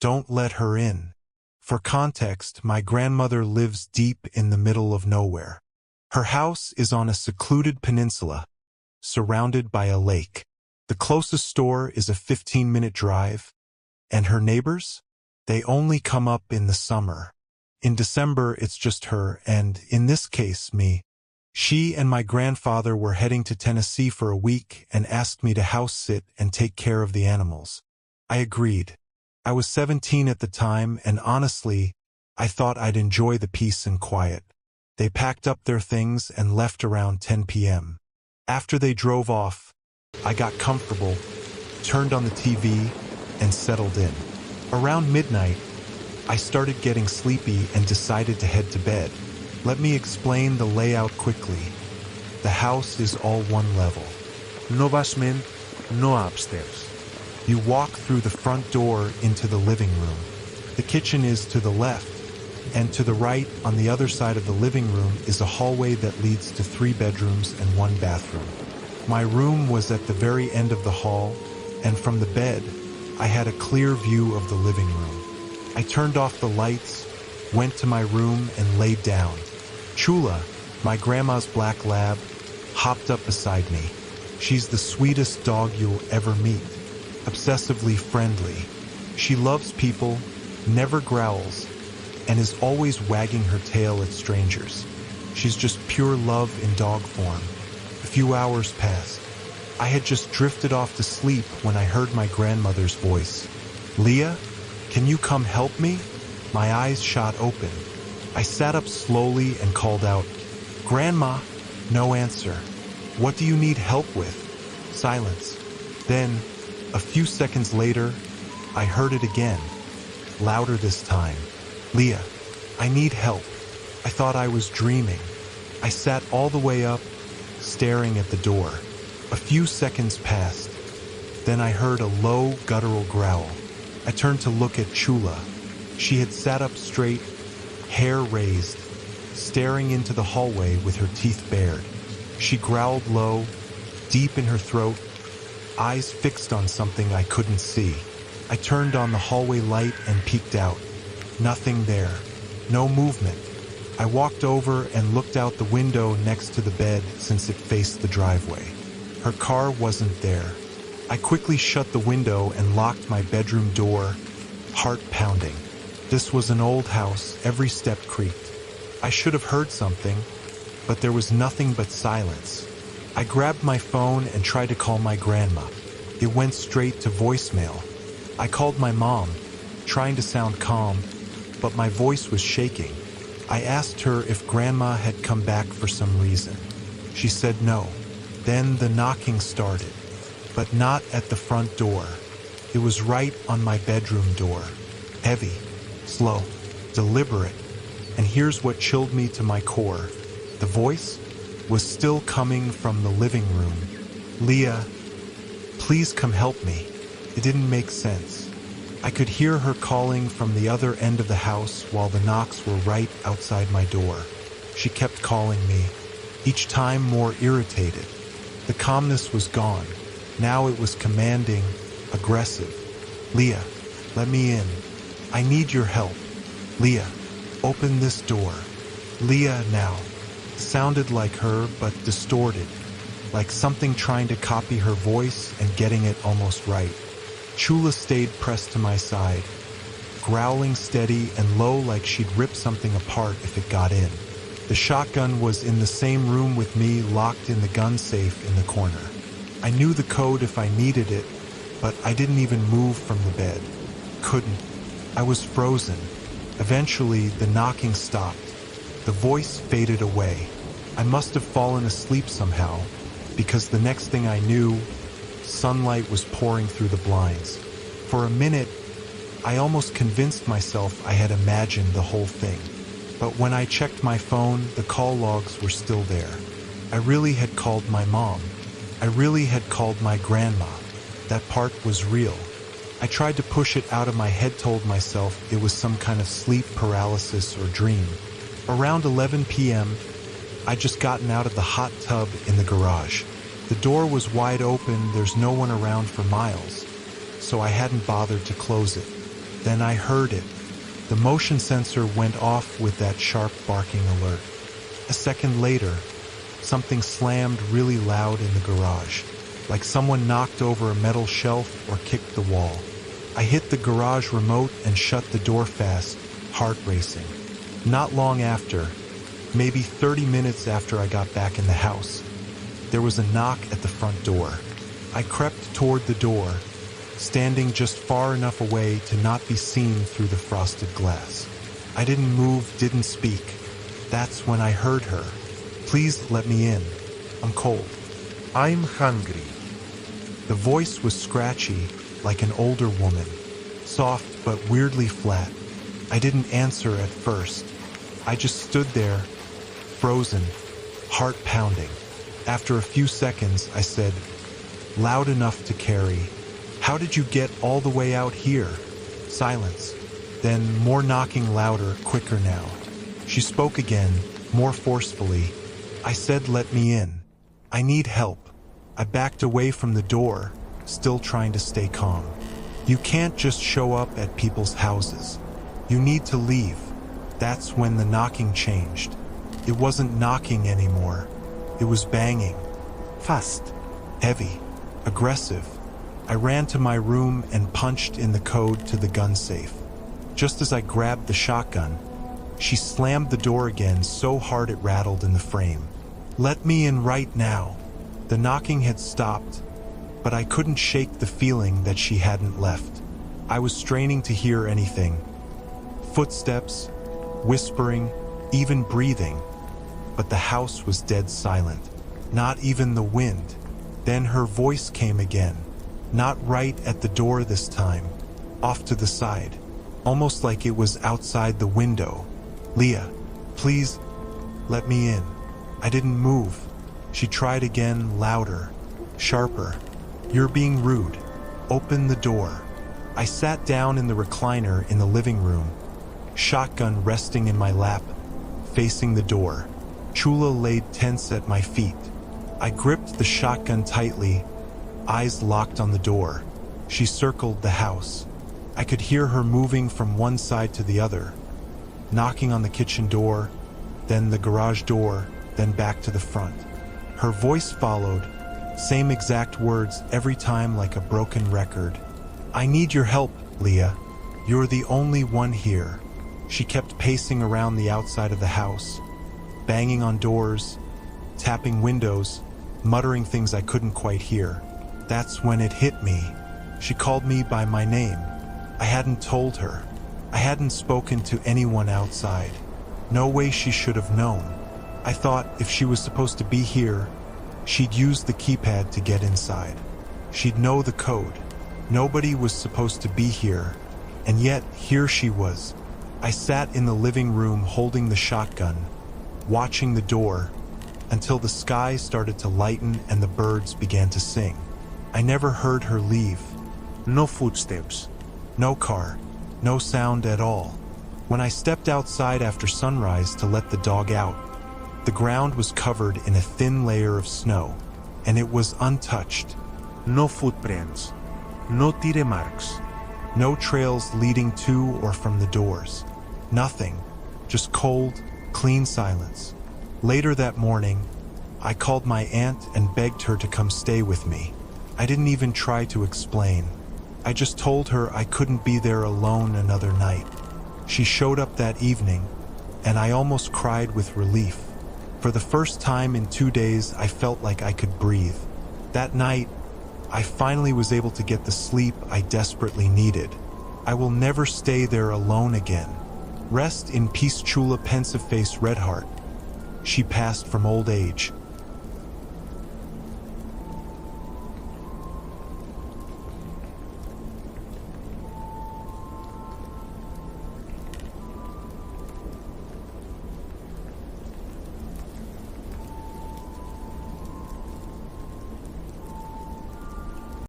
Don't let her in. For context, my grandmother lives deep in the middle of nowhere. Her house is on a secluded peninsula, surrounded by a lake. The closest store is a 15-minute drive, and her neighbors? They only come up in the summer. In December, it's just her, and in this case, me. She and my grandfather were heading to Tennessee for a week and asked me to house sit and take care of the animals. I agreed. I was 17 at the time, and honestly, I thought I'd enjoy the peace and quiet. They packed up their things and left around 10 p.m. After they drove off, I got comfortable, turned on the TV, and settled in. Around midnight, I started getting sleepy and decided to head to bed. Let me explain the layout quickly. The house is all one level. No basement, no upstairs. You walk through the front door into the living room. The kitchen is to the left, and to the right, on the other side of the living room, is a hallway that leads to 3 bedrooms and 1 bathroom. My room was at the very end of the hall, and from the bed, I had a clear view of the living room. I turned off the lights, went to my room, and laid down. Chula, my grandma's black lab, hopped up beside me. She's the sweetest dog you'll ever meet. Obsessively friendly. She loves people, never growls, and is always wagging her tail at strangers. She's just pure love in dog form. A few hours passed. I had just drifted off to sleep when I heard my grandmother's voice. "Leah, can you come help me?" My eyes shot open. I sat up slowly and called out, "Grandma!" No answer. "What do you need help with?" Silence. Then, a few seconds later, I heard it again, louder this time. "Leah, I need help." I thought I was dreaming. I sat all the way up, staring at the door. A few seconds passed. Then I heard a low, guttural growl. I turned to look at Chula. She had sat up straight, hair raised, staring into the hallway with her teeth bared. She growled low, deep in her throat, eyes fixed on something I couldn't see. I turned on the hallway light and peeked out. Nothing there. No movement. I walked over and looked out the window next to the bed since it faced the driveway. Her car wasn't there. I quickly shut the window and locked my bedroom door, heart pounding. This was an old house, every step creaked. I should have heard something, but there was nothing but silence. I grabbed my phone and tried to call my grandma. It went straight to voicemail. I called my mom, trying to sound calm, but my voice was shaking. I asked her if Grandma had come back for some reason. She said no. Then the knocking started, but not at the front door. It was right on my bedroom door. Heavy, slow, deliberate. And here's what chilled me to my core. The voice was still coming from the living room. "Leah, please come help me." It didn't make sense. I could hear her calling from the other end of the house while the knocks were right outside my door. She kept calling me, each time more irritated. The calmness was gone. Now it was commanding, aggressive. "Leah, let me in. I need your help. Leah, open this door." Leah now sounded like her but distorted, like something trying to copy her voice and getting it almost right. Chula stayed pressed to my side, growling steady and low like she'd rip something apart if it got in. The shotgun was in the same room with me, locked in the gun safe in the corner. I knew the code if I needed it, but I didn't even move from the bed. Couldn't. I was frozen. Eventually, the knocking stopped. The voice faded away. I must have fallen asleep somehow, because the next thing I knew, sunlight was pouring through the blinds. For a minute, I almost convinced myself I had imagined the whole thing. But when I checked my phone, the call logs were still there. I really had called my mom. I really had called my grandma. That part was real. I tried to push it out of my head, told myself it was some kind of sleep paralysis or dream. Around 11 p.m., I'd just gotten out of the hot tub in the garage. The door was wide open, there's no one around for miles, so I hadn't bothered to close it. Then I heard it. The motion sensor went off with that sharp barking alert. A second later, something slammed really loud in the garage, like someone knocked over a metal shelf or kicked the wall. I hit the garage remote and shut the door fast, heart racing. Not long after, maybe 30 minutes after I got back in the house, there was a knock at the front door. I crept toward the door, standing just far enough away to not be seen through the frosted glass. I didn't move, didn't speak. That's when I heard her. "Please let me in. I'm cold." I'm hungry. The voice was scratchy, like an older woman, soft but weirdly flat. I didn't answer at first. I just stood there, frozen, heart pounding. After a few seconds, I said, loud enough to carry, "How did you get all the way out here?" Silence. Then more knocking, louder, quicker now. She spoke again, more forcefully. I said, "Let me in. I need help." I backed away from the door, still trying to stay calm. You can't just show up at people's houses. You need to leave. That's when the knocking changed. It wasn't knocking anymore. It was banging. Fast. Heavy. Aggressive. I ran to my room and punched in the code to the gun safe. Just as I grabbed the shotgun, she slammed the door again so hard it rattled in the frame. "Let me in right now." The knocking had stopped, but I couldn't shake the feeling that she hadn't left. I was straining to hear anything. Footsteps, whispering, even breathing. But the house was dead silent. Not even the wind. Then her voice came again. Not right at the door this time. Off to the side. Almost like it was outside the window. "Leah, please, let me in." I didn't move. She tried again, louder, sharper. "You're being rude. Open the door." I sat down in the recliner in the living room, shotgun resting in my lap, facing the door. Chula laid tense at my feet. I gripped the shotgun tightly, eyes locked on the door. She circled the house. I could hear her moving from one side to the other, knocking on the kitchen door, then the garage door, then back to the front. Her voice followed, same exact words every time like a broken record. "I need your help, Leah. You're the only one here." She kept pacing around the outside of the house, banging on doors, tapping windows, muttering things I couldn't quite hear. That's when it hit me. She called me by my name. I hadn't told her. I hadn't spoken to anyone outside. No way she should have known. I thought if she was supposed to be here, she'd use the keypad to get inside. She'd know the code. Nobody was supposed to be here, and yet here she was. I sat in the living room holding the shotgun, watching the door, until the sky started to lighten and the birds began to sing. I never heard her leave. No footsteps. No car. No sound at all. When I stepped outside after sunrise to let the dog out, the ground was covered in a thin layer of snow, and it was untouched. No footprints. No tire marks. No trails leading to or from the doors. Nothing. Just cold, clean silence. Later that morning, I called my aunt and begged her to come stay with me. I didn't even try to explain. I just told her I couldn't be there alone another night. She showed up that evening, and I almost cried with relief. For the first time in 2 days, I felt like I could breathe. That night, I finally was able to get the sleep I desperately needed. I will never stay there alone again. Rest in peace, Chula, pensive face Redheart. She passed from old age,